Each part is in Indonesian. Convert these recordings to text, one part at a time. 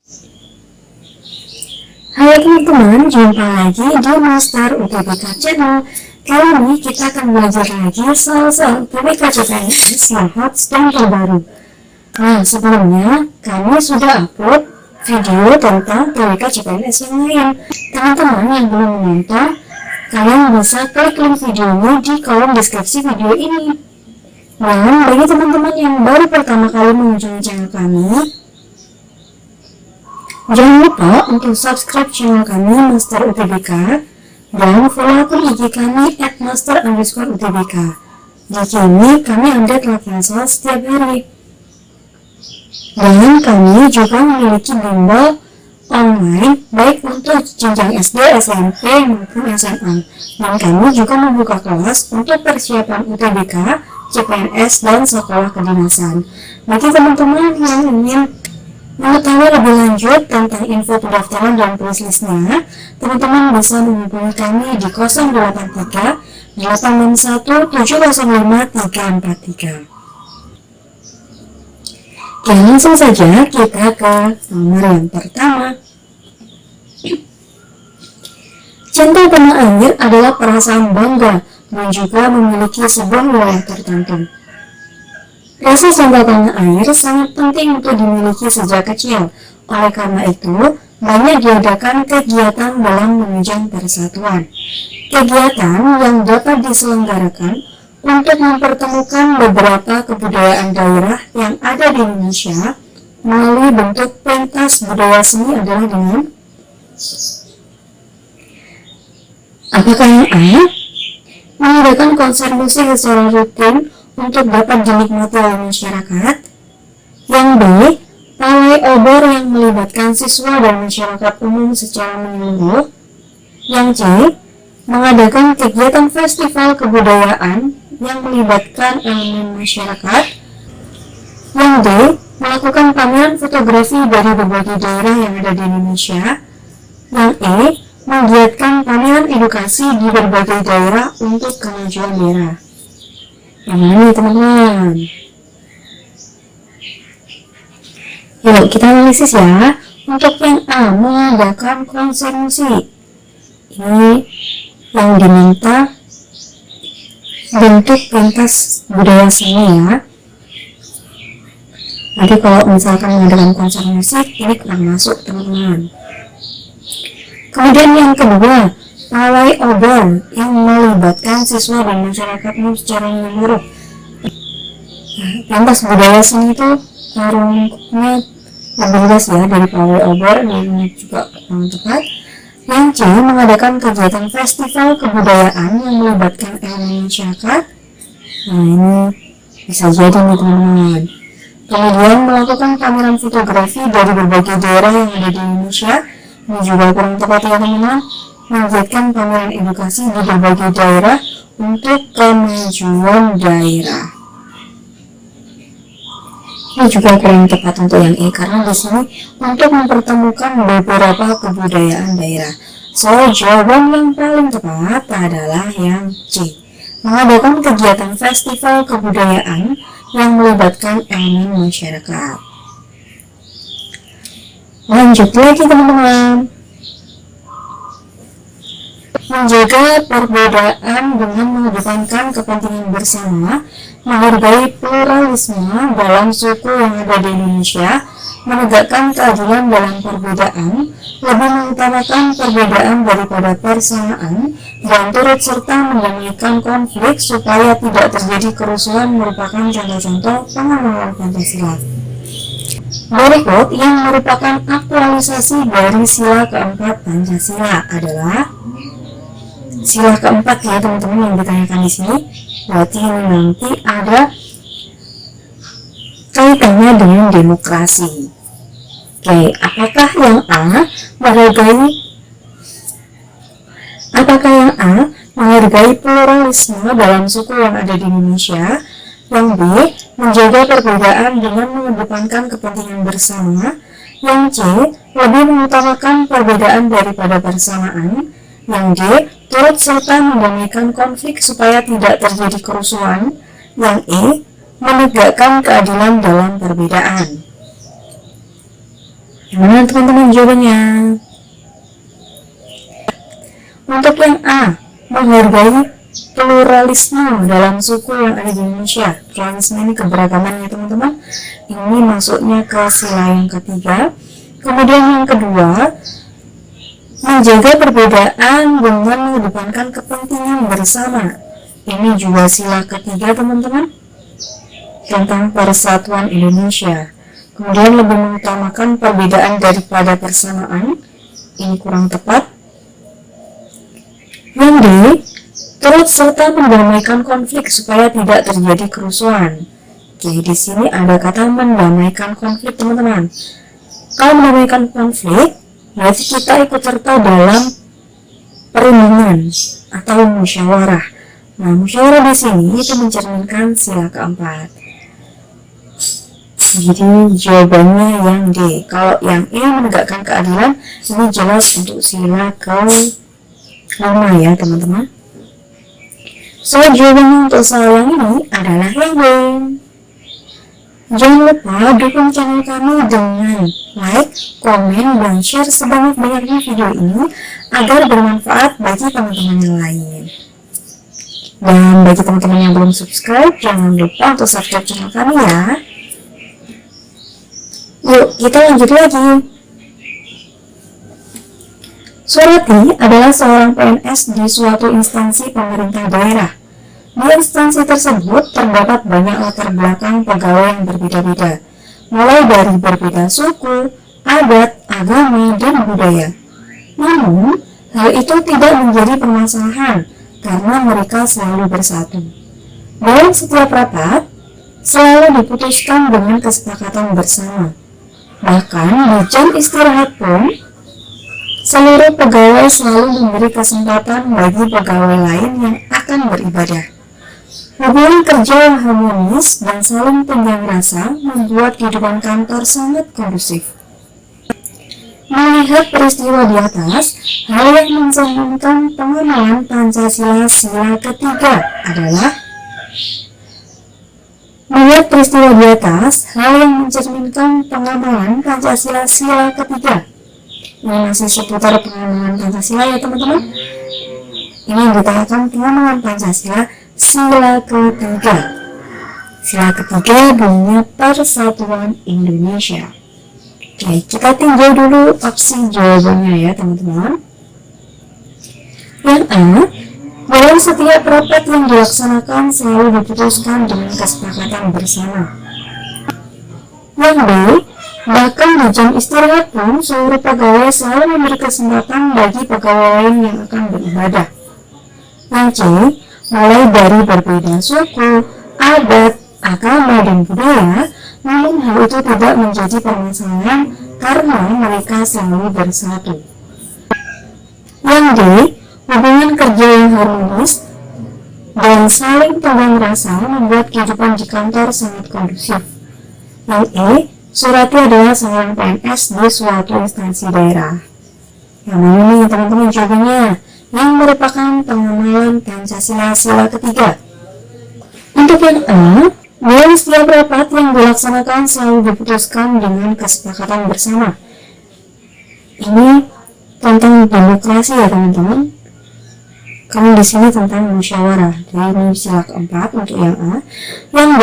Halo teman-teman, jumpa lagi di Master UTBK Channel. Kali ini kita akan belajar lagi soal-soal UTBK CPNS yang hot dan terbaru. Nah, sebelumnya kami sudah upload video tentang UTBK CPNS yang lain. Teman-teman yang belum menonton, kalian bisa klik link videonya di kolom deskripsi video ini. Dan bagi teman-teman yang baru pertama kali mengunjungi channel kami, jangan lupa untuk subscribe channel kami Master UTBK dan follow akun IG kami @master_UTBK. Di sini kami update latihan soal setiap hari. Dan kami juga memiliki bimbel online baik untuk jenjang SD, SMP maupun SMA. Dan kami juga membuka kelas untuk persiapan UTBK, CPNS dan sekolah kedinasan. Bagi teman-teman yang ingin mengetahui lebih lanjut tentang info pendaftaran dan price-listnya, teman-teman bisa menghubungi kami di 083 861 705 343. Dan langsung saja kita ke nomor yang pertama. Cinta tanah air adalah perasaan bangga dan juga memiliki sebuah wilayah tertentu. Rasa cinta tanah air sangat penting untuk dimiliki sejak kecil. Oleh karena itu, banyak diadakan kegiatan dalam menunjang persatuan. Kegiatan yang dapat diselenggarakan untuk mempertemukan beberapa kebudayaan daerah yang ada di Indonesia melalui bentuk pentas budaya seni adalah dengan apakah yang A? Mengadakan konser musik secara rutin untuk dapat dinikmati oleh masyarakat. Yang B, pawai obor yang melibatkan siswa dan masyarakat umum secara menyeluruh. Yang C, mengadakan kegiatan festival kebudayaan yang melibatkan elemen masyarakat. Yang D, melakukan pameran fotografi dari berbagai daerah yang ada di Indonesia. Yang E, menggiatkan pameran edukasi di berbagai daerah untuk kemajuan daerah. Yang mana nih teman-teman? Yuk kita analisis ya. Untuk yang A, mengadakan konser musik. Ini yang diminta bentuk pentas budaya seni ya. Nanti kalau misalkan mengadakan konser musik, ini kurang masuk teman-teman. Kemudian yang kedua, pawai obor yang melibatkan siswa dan masyarakat umum secara menyeluruh. Pentas budaya seni itu lingkupnya lebih luas ya dari pawai obor, ini juga kurang tepat. Yang C, mengadakan kegiatan festival kebudayaan yang melibatkan elemen masyarakat. Nah ini bisa jadi nih teman-teman. Kemudian melakukan pameran fotografi dari berbagai daerah yang ada di Indonesia. Ini juga kurang tepat ya teman-teman. Menggiatkan pameran edukasi di berbagai daerah untuk kemajuan daerah. Ini juga kurang tepat untuk yang E karena di sini untuk mempertemukan beberapa kebudayaan daerah. So, jawaban yang paling tepat adalah yang C. Mengadakan kegiatan festival kebudayaan yang melibatkan elemen masyarakat. Lanjut lagi teman-teman. Menjaga perbedaan dengan mengedepankan kepentingan bersama, menghargai pluralisme dalam suku yang ada di Indonesia, menegakkan keadilan dalam perbedaan, lebih mengutamakan perbedaan daripada persamaan, dan turut serta mendamaikan konflik supaya tidak terjadi kerusuhan merupakan contoh-contoh pengamalan Pancasila. Berikut yang merupakan aktualisasi dari sila keempat Pancasila adalah sila keempat ya teman-teman yang ditanyakan di sini. Berarti nanti ada kaitannya dengan demokrasi. Oke, apakah yang A menghargai pluralisme dalam suku yang ada di Indonesia? Yang B, menjaga perbedaan dengan mengedepankan kepentingan bersama. Yang C, lebih mengutamakan perbedaan daripada persamaan. Yang D, turut serta mendamaikan konflik supaya tidak terjadi kerusuhan. Yang E, menegakkan keadilan dalam perbedaan. Yang mana teman-teman jawabannya? Untuk yang A, menghargai pluralisme dalam suku yang ada di Indonesia. Pluralisme ini keberagaman ya teman-teman. Ini masuknya ke sila yang ketiga. Kemudian yang kedua, menjaga perbedaan dengan mengedepankan kepentingan bersama. Ini juga sila ketiga teman-teman, tentang persatuan Indonesia. Kemudian lebih mengutamakan perbedaan daripada persamaan. Ini kurang tepat. Yang D, turut serta mendamaikan konflik supaya tidak terjadi kerusuhan. Oke, di sini ada kata mendamaikan konflik teman-teman. Kalau mendamaikan konflik, berarti kita ikut serta dalam perundingan atau musyawarah. Nah, musyawarah di sini itu mencerminkan sila keempat. Jadi jawabannya yang D. Kalau yang E, menegakkan keadilan, ini jelas untuk sila ke-5 ya teman-teman. So, jawabannya untuk soal yang ini adalah yang B. Jangan lupa dukung channel kami dengan like, komen, dan share sebanyak-banyaknya video ini agar bermanfaat bagi teman-teman yang lain. Dan bagi teman-teman yang belum subscribe, jangan lupa untuk subscribe channel kami ya. Yuk, kita lanjut lagi. Surati adalah seorang PNS di suatu instansi pemerintah daerah. Di instansi tersebut terdapat banyak latar belakang pegawai yang berbeda-beda, mulai dari berbeda suku, adat, agama, dan budaya. Namun, hal itu tidak menjadi permasalahan karena mereka selalu bersatu. Dalam setiap rapat, selalu diputuskan dengan kesepakatan bersama. Bahkan di jam istirahat pun, seluruh pegawai selalu memberi kesempatan bagi pegawai lain yang akan beribadah. Hubungan kerja yang harmonis dan saling tenggang rasa membuat kehidupan kantor sangat kondusif. Melihat peristiwa di atas, hal yang mencerminkan pengamalan Pancasila sila ketiga adalah Melihat peristiwa di atas, hal yang mencerminkan pengamalan Pancasila sila ketiga. Ini masih seputar pengamalan Pancasila ya teman-teman. Ini yang dikatakan pengamalan Pancasila sila ketiga. Sila ketiga bunyinya persatuan Indonesia. Oke, kita tinjau dulu opsi jawabannya ya teman-teman. Yang A, dalam setiap rapat yang dilaksanakan selalu diputuskan dengan kesepakatan bersama. Yang B, bahkan di jam istirahat pun seluruh pegawai selalu memberi kesempatan bagi pegawai lain yang akan beribadah. Yang C, mulai dari berbeda suku, adat, agama, dan budaya, namun hal itu tidak menjadi permasalahan karena mereka selalu bersatu. Yang D, hubungan kerja yang harmonis dan saling tenggang rasa membuat kehidupan di kantor sangat kondusif. Yang E, Surati adalah seorang PNS di suatu instansi daerah. Yang mana nih teman-teman jawabannya? Yang merupakan pengamalan Pancasila sila ketiga. Untuk yang A, dalam setiap rapat yang dilaksanakan selalu diputuskan dengan kesepakatan bersama. Ini tentang demokrasi ya teman-teman. Kalau di sini tentang musyawarah. Jadi ini sila keempat untuk yang A. Yang B,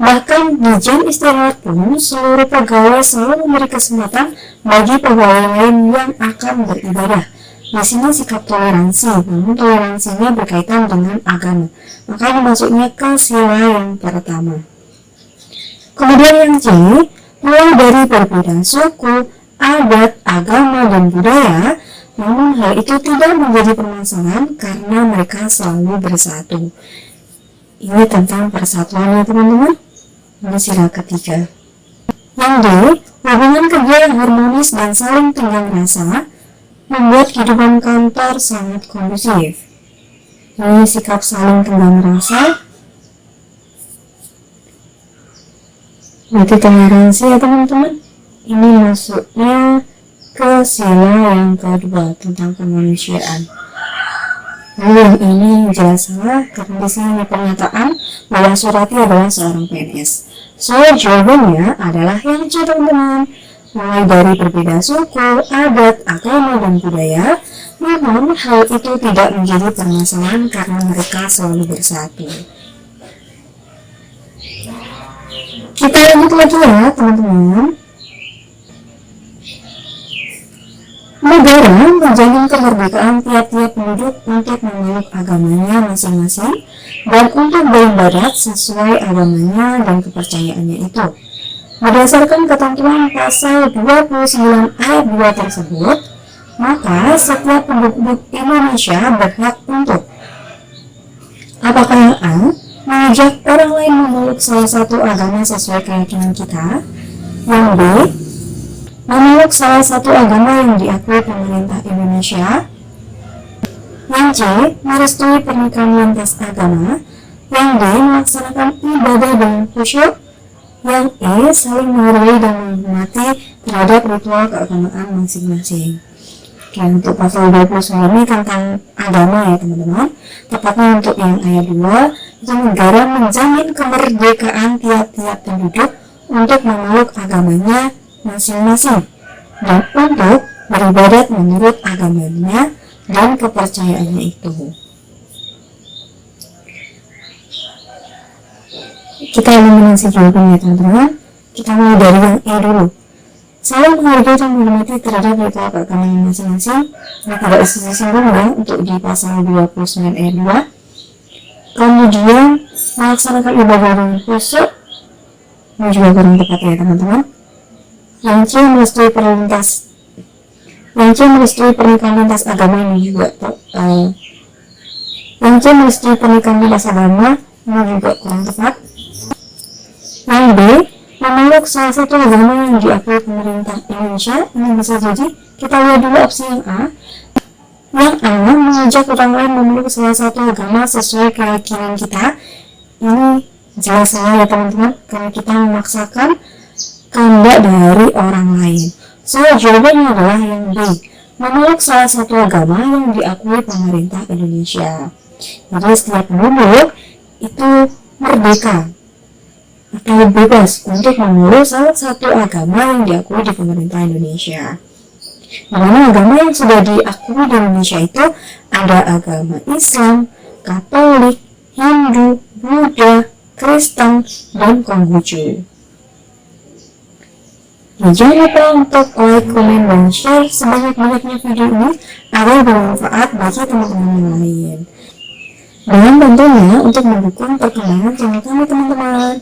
bahkan di jam istirahat pun seluruh pegawai selalu memberi kesempatan bagi pegawai lain yang akan beribadah. Di sini sikap toleransi, namun toleransinya berkaitan dengan agama. Makanya masuknya ke sila yang pertama. Kemudian yang C, mulai dari berbeda suku, adat, agama, dan budaya, namun hal itu tidak menjadi permasalahan karena mereka selalu bersatu. Ini tentang persatuan ya teman-teman. Ini sila ketiga. Yang D, hubungan kerja yang harmonis dan saling tenggang rasa membuat kehidupan kantor sangat kondusif. Ini sikap saling tenggang rasa. Berarti toleransi ya teman-teman. Ini masuknya ke sila yang kedua tentang kemanusiaan. Lalu yang ini jelas salah karena di sini ada pernyataan bahwa Surati adalah seorang PNS. So jawabannya adalah yang C teman-teman. mulai dari berbeda suku, adat, agama, dan budaya. Namun, hal itu tidak menjadi permasalahan karena mereka selalu bersatu. Kita lanjut lagi ya, teman-teman. Negara menjamin kemerdekaan tiap-tiap penduduk untuk memeluk agamanya masing-masing dan untuk beribadat sesuai agamanya dan kepercayaannya itu. Berdasarkan ketentuan pasal 29 ayat 2 tersebut, maka setiap penduduk Indonesia berhak untuk apakah yang A. Mengajak orang lain memeluk salah satu agama sesuai keyakinan kita, yang B. memeluk salah satu agama yang diakui pemerintah Indonesia, yang C. merestui pernikahan lintas agama, yang D. melaksanakan ibadah dengan khusyuk, yang E. saling menghargai dan menghormati terhadap ritual keagamaan masing-masing. Oke, untuk pasal 29 ini tentang agama ya teman-teman. Tepatnya untuk yang ayat 2, itu negara menjamin kemerdekaan tiap-tiap penduduk untuk memeluk agamanya masing-masing dan untuk beribadat menurut agamanya dan kepercayaannya itu. Kita eliminasi jawabannya teman-teman. Kita mulai dari yang E dulu. Saling menghargai dan menghormati terhadap ritual keagamaan masing-masing. Ini tidak disinggung ya untuk di pasal 29 ayat 2. Kemudian melaksanakan ibadah dengan khusyuk. Ini juga kurang tepat ya teman-teman. Yang C merestui pernikahan lintas agama, ini juga yang C merestui pernikahan lintas agama, ini juga kurang tepat. Yang B memeluk salah satu agama yang diakui pemerintah Indonesia, ini bisa jadi kita lihat dulu opsi yang A. Yang A mengajak orang lain memeluk salah satu agama sesuai keyakinan kita, ini jelas salah ya teman-teman, karena kita memaksakan kehendak dari orang lain. So, jawabannya adalah yang B, memeluk salah satu agama yang diakui pemerintah Indonesia. Jadi setiap penduduk itu merdeka atau bebas untuk memeluk salah satu agama yang diakui di pemerintah Indonesia. Dimana agama yang sudah diakui di Indonesia itu ada agama Islam, Katolik, Hindu, Buddha, Kristen, dan Konghucu. Jangan lupa untuk like, komen, dan share sebanyak-banyaknya video ini agar bermanfaat bagi teman-teman yang lain. Dan tentunya untuk mendukung perkembangan channel kami teman-teman.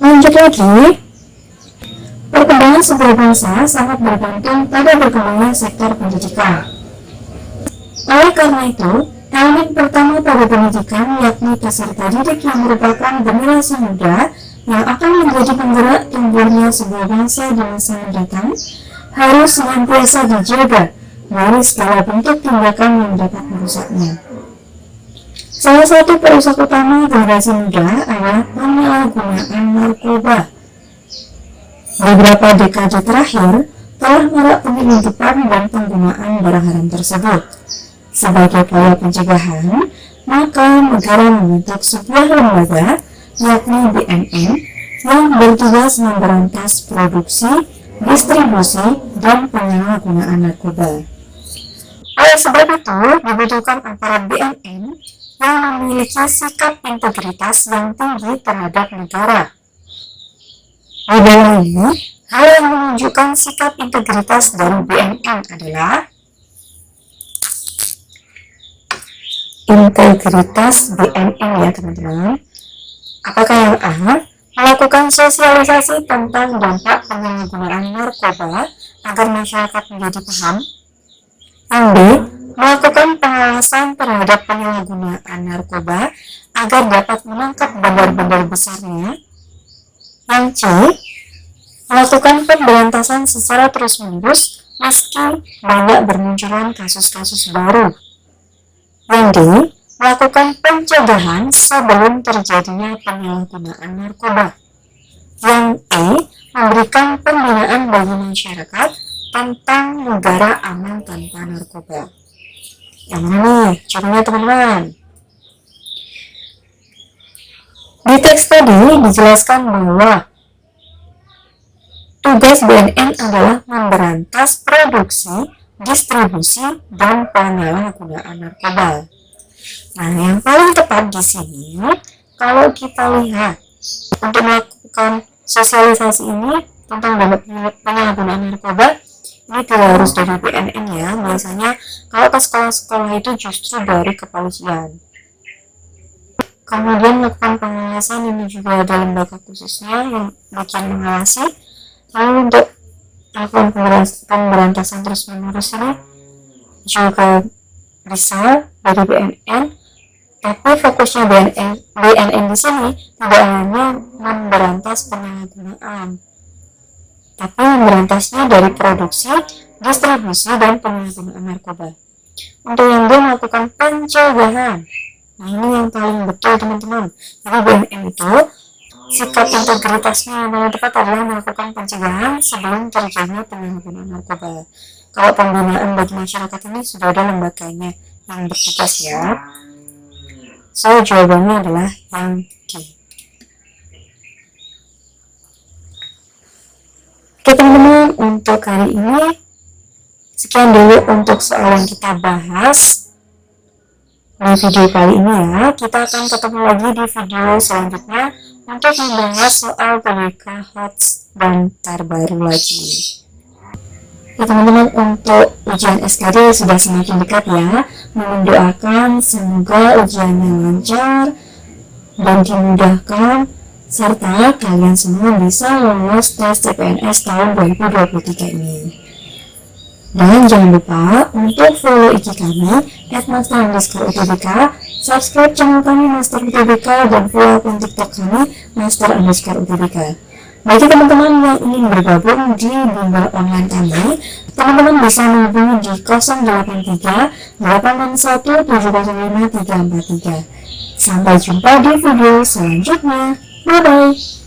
Lanjut lagi, perkembangan sebuah bangsa sangat bergantung pada berkembangnya sektor pendidikan. Oleh karena itu, elemen pertama pada pendidikan yakni peserta didik yang merupakan generasi muda yang akan menjadi penggerak tumbuhnya sebuah bangsa di masa mendatang harus senantiasa dijaga dari segala bentuk tindakan yang dapat merusaknya. Salah satu perusak utama generasi muda adalah penyalahgunaan narkoba. Beberapa dekade terakhir telah marak penyelundupan dan penggunaan barang haram tersebut. Sebagai upaya pencegahan, maka negara membentuk sebuah lembaga yakni BNN yang bertugas memberantas produksi, distribusi, dan penyalahgunaan narkoba. Oleh sebab itu, dibutuhkan aparat BNN yang memiliki sikap integritas yang tinggi terhadap negara. Di bawah ini, hal yang menunjukkan sikap integritas dari BNN adalah integritas BNN ya teman-teman. Apakah yang A? Melakukan sosialisasi tentang dampak penyalahgunaan narkoba agar masyarakat menjadi paham. Yang B? Melakukan pengawasan terhadap penyalahgunaan narkoba agar dapat menangkap bandar-bandar besarnya. Yang C? Melakukan pemberantasan secara terus-menerus meski banyak bermunculan kasus-kasus baru. Yang D? Melakukan pencegahan sebelum terjadinya penyalahgunaan narkoba. Yang E? Memberikan pembinaan bagi masyarakat tentang negara aman tanpa narkoba. Yang mana nih? Caranya teman-teman. Di teks tadi dijelaskan bahwa Tugas BNN adalah memberantas produksi, distribusi, dan penyalahgunaan narkoba. Nah, yang paling tepat di sini, kalau kita lihat untuk melakukan sosialisasi ini tentang penyalahgunaan narkoba, ini tidak harus dari BNN ya. Biasanya kalau ke sekolah-sekolah itu justru dari kepolisian. Kemudian melakukan pengawasan, ini juga ada lembaga khususnya yang bagian mengawasi. Lalu untuk melakukan pemberantasan terus menerus ini juga bisa dari BNN, tapi fokusnya BNN di sini tidak hanya memberantas penyalahgunaan, tapi memberantasnya dari produksi, distribusi, dan penyalahgunaan narkoba. Untuk yang dia melakukan pencegahan, nah ini yang paling betul teman-teman. Jadi BNN itu sikap integritasnya yang paling tepat adalah melakukan pencegahan sebelum terjadinya penyalahgunaan narkoba. Kalau pembinaan bagi masyarakat ini sudah ada lembaganya yang bertugas ya. So jawabannya adalah yang D. Oke teman-teman, untuk hari ini sekian dulu untuk soal yang kita bahas di video kali ini ya. Kita akan ketemu lagi di video selanjutnya untuk membahas soal PDK HOTS dan terbaru lagi. Ya teman-teman, untuk ujian SKD sudah semakin dekat ya. Mendoakan semoga ujiannya lancar dan dimudahkan, serta kalian semua bisa lolos tes CPNS tahun 2023 ini. Dan jangan lupa untuk follow IG kami @master_utbk, subscribe channel kami Master UTBK, dan follow akun TikTok kami Master_UTBK. Bagi teman-teman yang ingin bergabung di bimbel online kami, teman-teman bisa menghubungi di 083 861 705 343. Sampai jumpa di video selanjutnya. Bye bye.